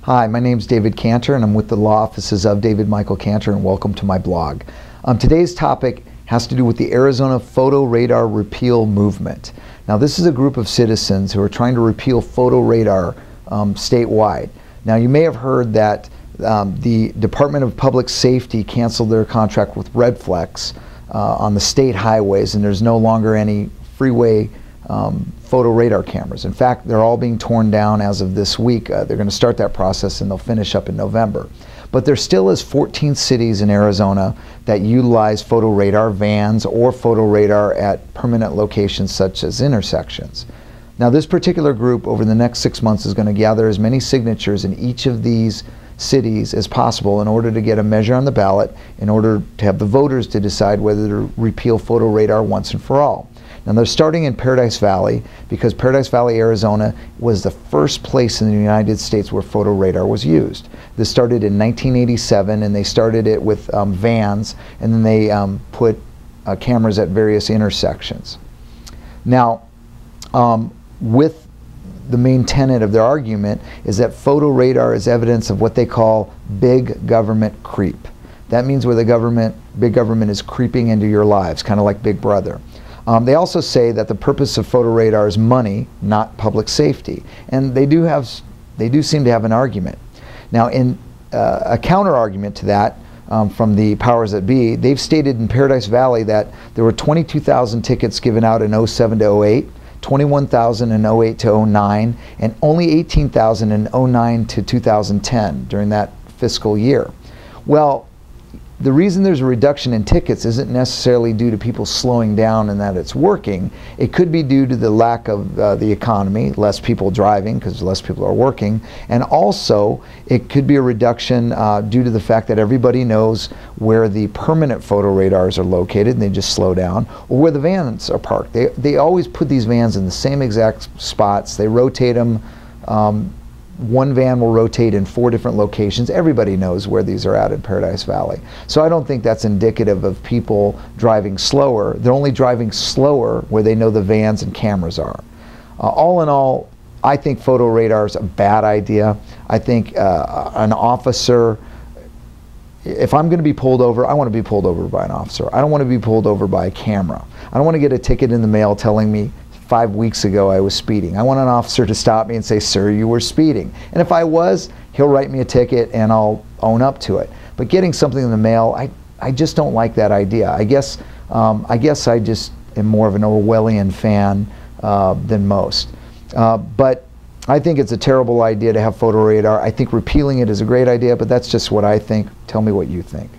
Hi, my name is David Cantor and I'm with the law offices of David Michael Cantor, and welcome to my blog. Today's topic has to do with the Arizona photo radar repeal movement. Now, this is a group of citizens who are trying to repeal photo radar statewide. Now, you may have heard that the Department of Public Safety canceled their contract with Redflex on the state highways, and there's no longer any freeway photo radar cameras. In fact, they're all being torn down as of this week. They're going to start that process and they'll finish up in November. But there still is 14 cities in Arizona that utilize photo radar vans or photo radar at permanent locations such as intersections. Now, this particular group over the next 6 months is going to gather as many signatures in each of these cities as possible in order to get a measure on the ballot, in order to have the voters to decide whether to repeal photo radar once and for all. Now, they're starting in Paradise Valley because Paradise Valley, Arizona was the first place in the United States where photo radar was used. This started in 1987, and they started it with vans, and then they put cameras at various intersections. Now, with the main tenet of their argument is that photo radar is evidence of what they call big government creep. That means where the government, big government, is creeping into your lives, kind of like Big Brother. They also say that the purpose of photo radar is money, not public safety, and they do seem to have an argument. Now, in a counter argument to that from the powers that be, they've stated in Paradise Valley that there were 22,000 tickets given out in 07 to 08, 21,000 in 08 to 09, and only 18,000 in 09 to 2010 during that fiscal year. Well, the reason there's a reduction in tickets isn't necessarily due to people slowing down and that it's working. It could be due to the lack of the economy, less people driving because less people are working, and also it could be a reduction due to the fact that everybody knows where the permanent photo radars are located and they just slow down, or where the vans are parked. They always put these vans in the same exact spots. They rotate them. One van will rotate in 4 different locations. Everybody knows where these are at in Paradise Valley. So I don't think that's indicative of people driving slower. They're only driving slower where they know the vans and cameras are. All in all, I think photo radar is a bad idea. I think an officer, if I'm going to be pulled over, I want to be pulled over by an officer. I don't want to be pulled over by a camera. I don't want to get a ticket in the mail telling me 5 weeks ago I was speeding. I want an officer to stop me and say, "Sir, you were speeding." And if I was, he'll write me a ticket and I'll own up to it. But getting something in the mail, I just don't like that idea. I guess I just am more of an Orwellian fan than most. But I think it's a terrible idea to have photo radar. I think repealing it is a great idea, but that's just what I think. Tell me what you think.